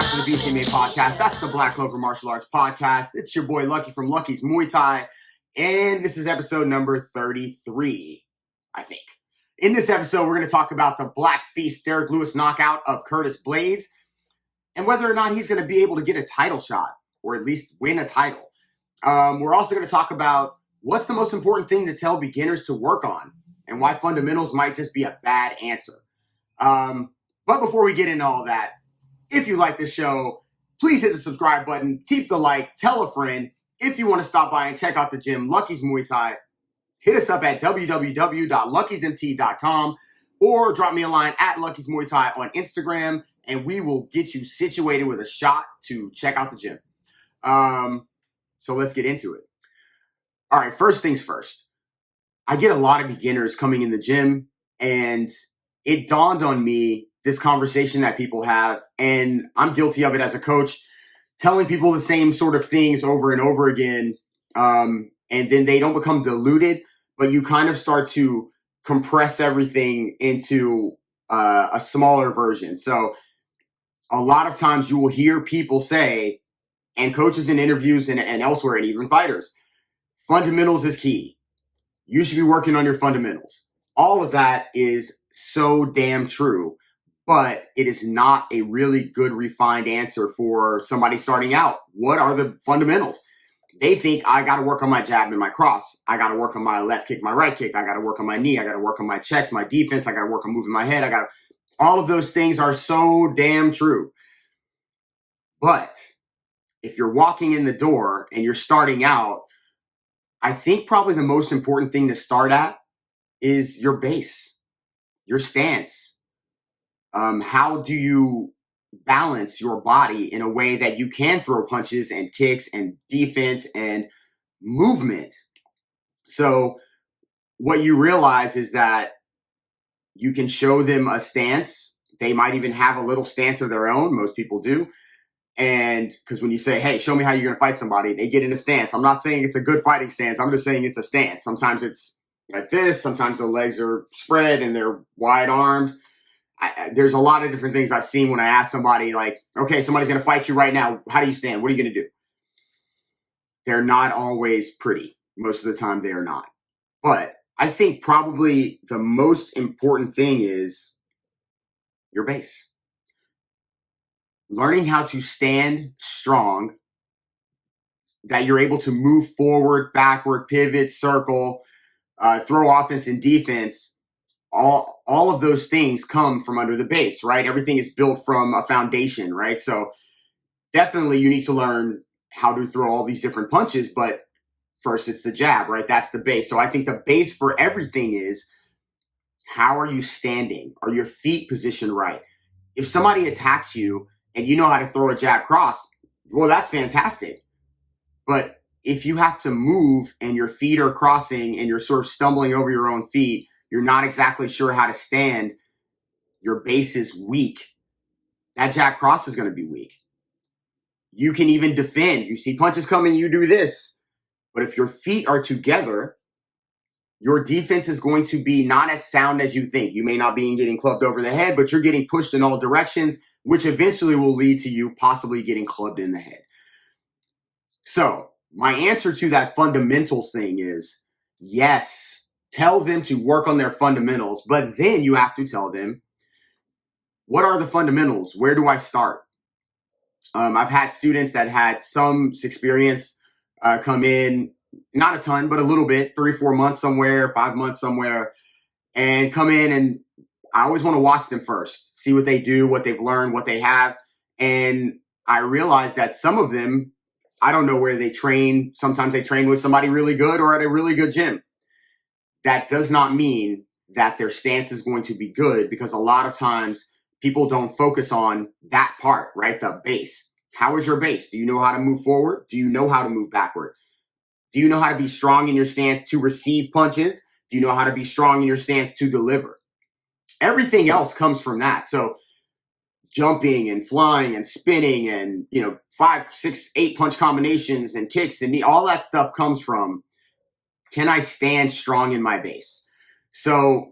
back to the BCMA podcast. That's the Black Clover Martial Arts podcast. It's your boy Lucky from Lucky's Muay Thai. And this is episode number 33, I think. In this episode, we're going to talk about the Black Beast Derrick Lewis knockout of Curtis Blaydes and whether or not he's going to be able to get a title shot or at least win a title. We're also going to talk about what's the most important thing to tell beginners to work on and why fundamentals might just be a bad answer. But before we get into all that, if you like this show, please hit the subscribe button, keep the like, tell a friend. If you want to stop by and check out the gym, Lucky's Muay Thai, hit us up at www.luckysmt.com or drop me a line at Lucky's Muay Thai on Instagram, and we will get you situated with a shot to check out the gym. So let's get into it. All right, first things first. I get a lot of beginners coming in the gym, and it dawned on me this conversation that people have, and I'm guilty of it as a coach, telling people the same sort of things over and over again, and then they don't become diluted, but you kind of start to compress everything into a smaller version. So a lot of times you will hear people say, and coaches in interviews and elsewhere, and even fighters, fundamentals is key. You should be working on your fundamentals. All of that is so damn true, but it is not a really good refined answer for somebody starting out. What are the fundamentals? They think I got to work on my jab and my cross. I got to work on my left kick, my right kick. I got to work on my knee. I got to work on my checks, my defense. I got to work on moving my head. All of those things are so damn true. But if you're walking in the door and you're starting out, I think probably the most important thing to start at is your base, your stance. How do you balance your body in a way that you can throw punches and kicks and defense and movement? So what you realize is that you can show them a stance. They might even have a little stance of their own. Most people do. And because when you say, hey, show me how you're going to fight somebody, they get in a stance. I'm not saying it's a good fighting stance. I'm just saying it's a stance. Sometimes it's like this. Sometimes the legs are spread and they're wide armed. There's a lot of different things I've seen when I ask somebody like, okay, somebody's going to fight you right now. How do you stand? What are you going to do? They're not always pretty. Most of the time they are not. But I think probably the most important thing is your base. Learning how to stand strong, that you're able to move forward, backward, pivot, circle, throw offense and defense. All of those things come from under the base, right? Everything is built from a foundation, right? So definitely you need to learn how to throw all these different punches, but first it's the jab, right? That's the base. So I think the base for everything is, how are you standing? Are your feet positioned right? If somebody attacks you and you know how to throw a jab cross, well, that's fantastic. But if you have to move and your feet are crossing and you're sort of stumbling over your own feet, you're not exactly sure how to stand, your base is weak, that jab cross is going to be weak. You can even defend. You see punches coming, you do this. But if your feet are together, your defense is going to be not as sound as you think. You may not be getting clubbed over the head, but you're getting pushed in all directions, which eventually will lead to you possibly getting clubbed in the head. So my answer to that fundamentals thing is, yes, tell them to work on their fundamentals, but then you have to tell them, what are the fundamentals? Where do I start? I've had students that had some experience come in, not a ton, but a little bit, 3-4 months somewhere, 5 months somewhere, and come in, and I always want to watch them first, see what they do, what they've learned, what they have. And I realized that some of them, I don't know where they train. Sometimes they train with somebody really good or at a really good gym. That does not mean that their stance is going to be good, because a lot of times people don't focus on that part, right? The base. How is your base? Do you know how to move forward? Do you know how to move backward? Do you know how to be strong in your stance to receive punches? Do you know how to be strong in your stance to deliver? Everything else comes from that. So jumping and flying and spinning and, 5, 6, 8 punch combinations and kicks and all that stuff comes from, can I stand strong in my base? So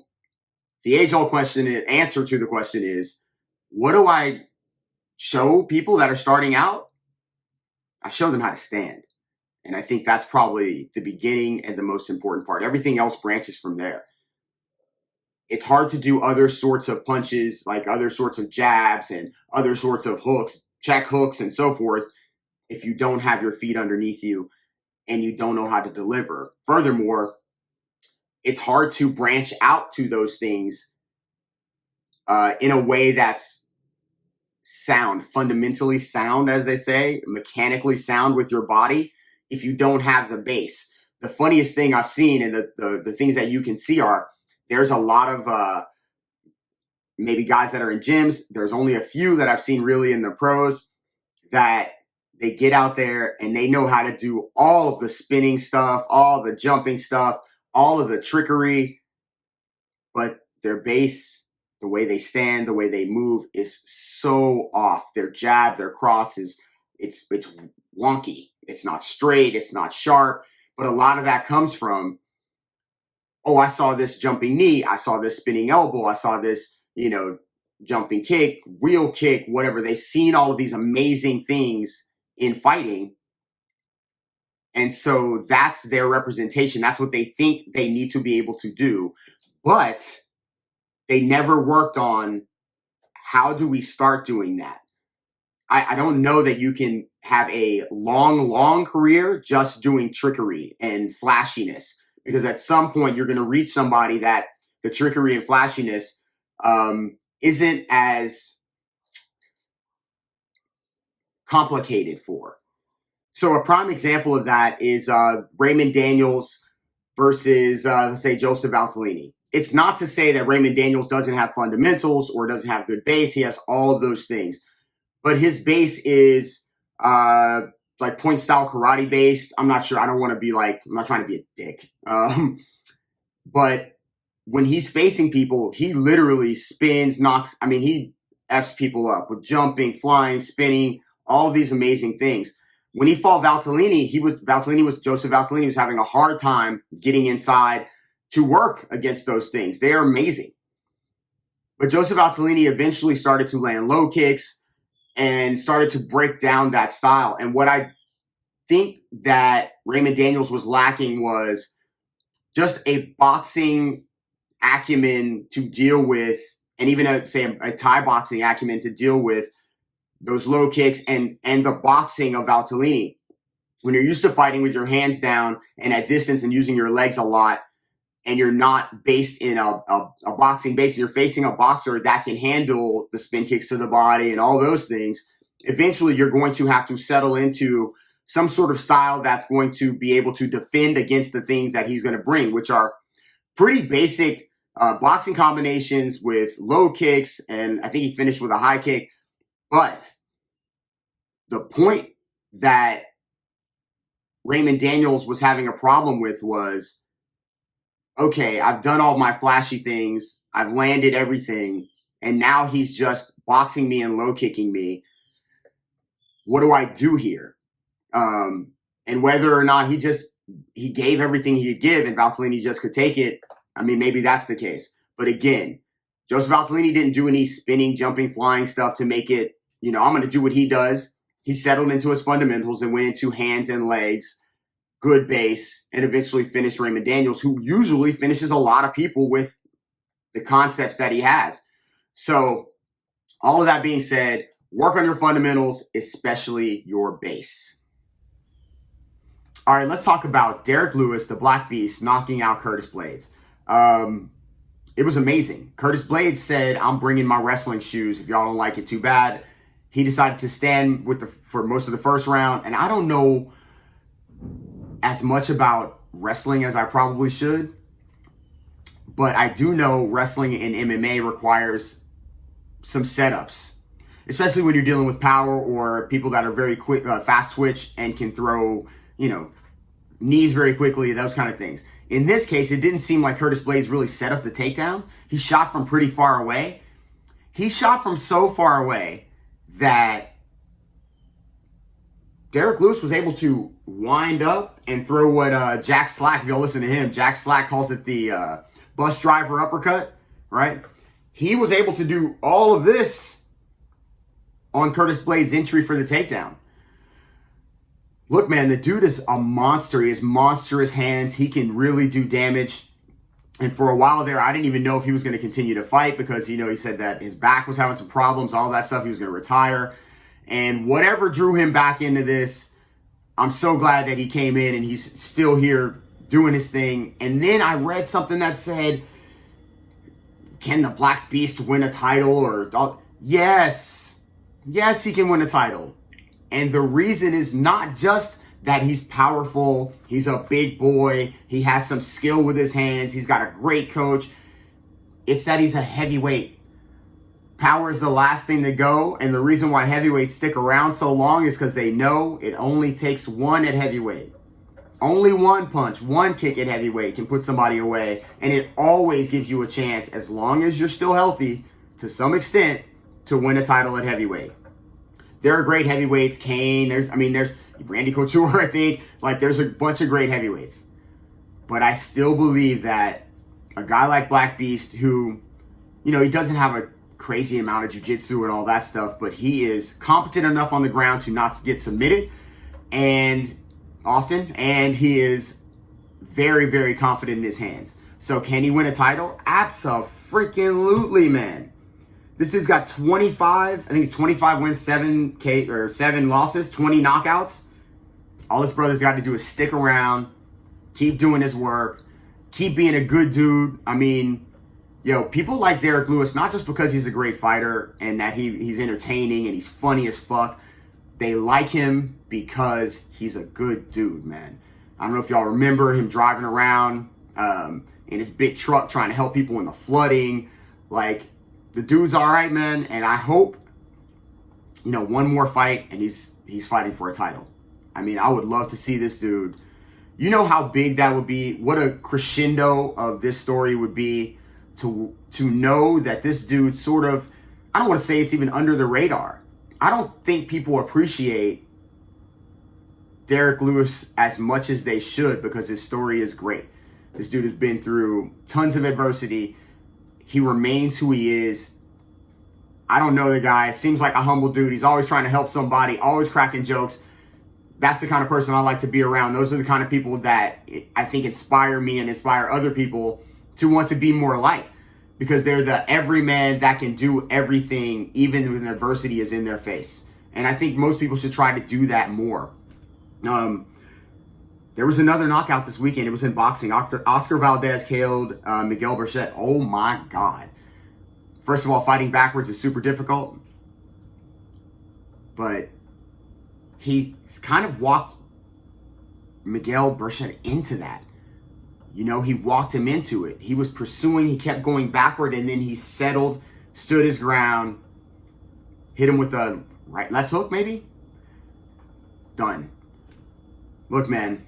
the age-old answer to the question is, what do I show people that are starting out, I show them how to stand. And I think that's probably the beginning and the most important part. Everything else branches from there. It's hard to do other sorts of punches, like other sorts of jabs and other sorts of hooks, check hooks and so forth, if you don't have your feet underneath you and you don't know how to deliver. Furthermore, it's hard to branch out to those things in a way that's sound, fundamentally sound, as they say, mechanically sound with your body, if you don't have the base. The funniest thing I've seen, and the things that you can see are, there's a lot of maybe guys that are in gyms. There's only a few that I've seen really in the pros that they get out there and they know how to do all of the spinning stuff, all the jumping stuff, all of the trickery, but their base, the way they stand, the way they move is so off. Their jab, their cross it's wonky. It's not straight. It's not sharp. But a lot of that comes from, oh, I saw this jumping knee. I saw this spinning elbow. I saw this, jumping kick, wheel kick, whatever. They've seen all of these amazing things in fighting. And so that's their representation. That's what they think they need to be able to do. But they never worked on, how do we start doing that? I don't know that you can have a long career just doing trickery and flashiness, because at some point you're going to reach somebody that the trickery and flashiness isn't as complicated for. So a prime example of that is Raymond Daniels versus, let's say, Joseph Valtellini. It's not to say that Raymond Daniels doesn't have fundamentals or doesn't have good base. He has all of those things. But his base is like point style karate based. I'm not sure. I don't want to be like, I'm not trying to be a dick. But when he's facing people, he literally spins, knocks. I mean, he F's people up with jumping, flying, spinning, all of these amazing things. When he fought Valtellini, Joseph Valtellini was having a hard time getting inside to work against those things. They are amazing. But Joseph Valtellini eventually started to land low kicks and started to break down that style. And what I think that Raymond Daniels was lacking was just a boxing acumen to deal with, and even a Thai boxing acumen to deal with those low kicks and the boxing of Valtellini. When you're used to fighting with your hands down and at distance and using your legs a lot, and you're not based in a boxing base, and you're facing a boxer that can handle the spin kicks to the body and all those things, eventually you're going to have to settle into some sort of style that's going to be able to defend against the things that he's going to bring, which are pretty basic boxing combinations with low kicks, and I think he finished with a high kick. But the point that Raymond Daniels was having a problem with was, okay, I've done all my flashy things, I've landed everything, and now he's just boxing me and low kicking me. What do I do here? And whether or not he gave everything he could give and Valtellini just could take it, I mean, maybe that's the case. But again, Joseph Valtellini didn't do any spinning, jumping, flying stuff to make it, I'm going to do what he does. He settled into his fundamentals and went into hands and legs, good base, and eventually finished Raymond Daniels, who usually finishes a lot of people with the concepts that he has. So all of that being said, work on your fundamentals, especially your base. All right, let's talk about Derrick Lewis, the Black Beast, knocking out Curtis Blaydes. It was amazing. Curtis Blaydes said, I'm bringing my wrestling shoes. If y'all don't like it, too bad. He decided to stand for most of the first round. And I don't know as much about wrestling as I probably should. But I do know wrestling in MMA requires some setups, especially when you're dealing with power or people that are very quick, fast twitch and can throw, knees very quickly, those kind of things. In this case, it didn't seem like Curtis Blaydes really set up the takedown. He shot from pretty far away. He shot from so far away that Derrick Lewis was able to wind up and throw what Jack Slack, if y'all listen to him, Jack Slack calls it the bus driver uppercut, right? He was able to do all of this on Curtis Blaydes' entry for the takedown. Look, man, the dude is a monster. He has monstrous hands. He can really do damage. And for a while there, I didn't even know if he was going to continue to fight because, you know, he said that his back was having some problems, all that stuff. He was going to retire. And whatever drew him back into this, I'm so glad that he came in and he's still here doing his thing. And then I read something that said, can the Black Beast win a title? Or yes, he can win a title. And the reason is not just that he's powerful, he's a big boy, he has some skill with his hands, he's got a great coach. It's that he's a heavyweight. Power is the last thing to go, and the reason why heavyweights stick around so long is because they know it only takes one at heavyweight. Only one punch, one kick at heavyweight can put somebody away, and it always gives you a chance, as long as you're still healthy, to some extent, to win a title at heavyweight. There are great heavyweights, Kane, there's Randy Couture, I think. Like, there's a bunch of great heavyweights. But I still believe that a guy like Black Beast, who, you know, he doesn't have a crazy amount of jiu-jitsu and all that stuff, but he is competent enough on the ground to not get submitted and often, and he is very, very confident in his hands. So can he win a title? Abso-freaking-lutely, man. This dude's got 25, I think it's 25 wins, 7 losses, 20 knockouts. All this brother's got to do is stick around, keep doing his work, keep being a good dude. I mean, yo, people like Derrick Lewis, not just because he's a great fighter and that he's entertaining and he's funny as fuck. They like him because he's a good dude, man. I don't know if y'all remember him driving around in his big truck trying to help people in the flooding. Like, the dude's all right, man. And I hope, you know, one more fight and he's fighting for a title. I mean, I would love to see this dude. You know how big that would be? What a crescendo of this story would be to know that this dude sort of, I don't want to say it's even under the radar. I don't think people appreciate Derrick Lewis as much as they should because his story is great. This dude has been through tons of adversity. He remains who he is. I don't know the guy. Seems like a humble dude. He's always trying to help somebody, always cracking jokes. That's the kind of person I like to be around. Those are the kind of people that I think inspire me and inspire other people to want to be more like, because they're the everyman that can do everything even when adversity is in their face. And I think most people should try to do that more. There was another knockout this weekend. It was in boxing. Oscar Valdez KO'd Miguel Berchelt. Oh my God. First of all, fighting backwards is super difficult. But he kind of walked Miguel Berchelt into that. You know, he walked him into it. He was pursuing, he kept going backward, and then he settled, stood his ground, hit him with a left hook maybe? Done. Look, man,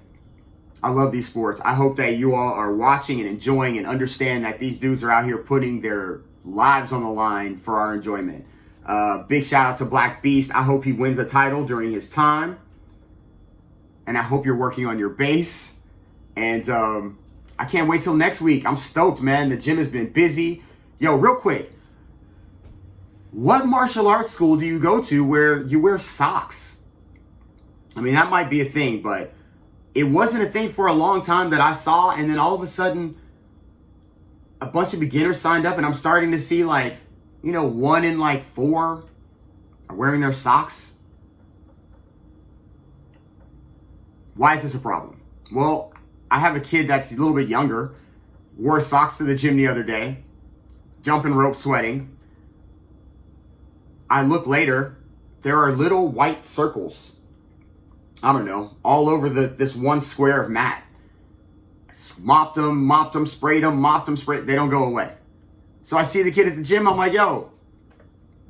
I love these sports. I hope that you all are watching and enjoying and understand that these dudes are out here putting their lives on the line for our enjoyment. Big shout out to Black Beast. I hope he wins a title during his time. And I hope you're working on your base. And I can't wait till next week. I'm stoked, man. The gym has been busy. Yo, real quick. What martial arts school do you go to where you wear socks? I mean, that might be a thing, but it wasn't a thing for a long time that I saw. And then all of a sudden, a bunch of beginners signed up, and I'm starting to see, like, you know, 1 in like 4 are wearing their socks. Why is this a problem? Well, I have a kid that's a little bit younger, wore socks to the gym the other day, jumping rope, sweating. I look later, there are little white circles, I don't know, all over this one square of mat. Mopped them, sprayed them, sprayed. They don't go away. So I see the kid at the gym. I'm like, yo,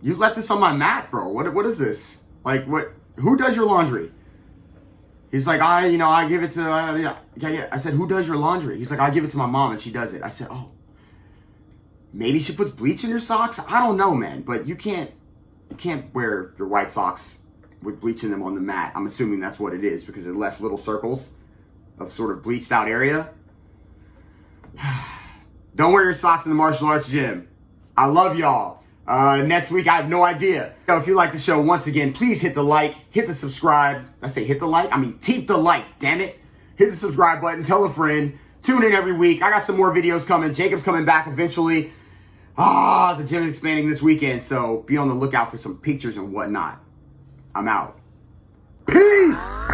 you left this on my mat, bro. What is this? Like, what? Who does your laundry? He's like, I give it to, yeah. I said, who does your laundry? He's like, I give it to my mom and she does it. I said, oh, maybe she puts bleach in your socks? I don't know, man. But you can't wear your white socks with bleach in them on the mat. I'm assuming that's what it is because it left little circles of sort of bleached out area. Don't wear your socks in the martial arts gym. I love y'all. Next week, I have no idea. If you like the show, once again, please hit the like, hit the subscribe. I say hit the like, I mean keep the like, damn it. Hit the subscribe button, tell a friend. Tune in every week. I got some more videos coming. Jacob's coming back eventually. The gym is expanding this weekend, so be on the lookout for some pictures and whatnot. I'm out. Peace!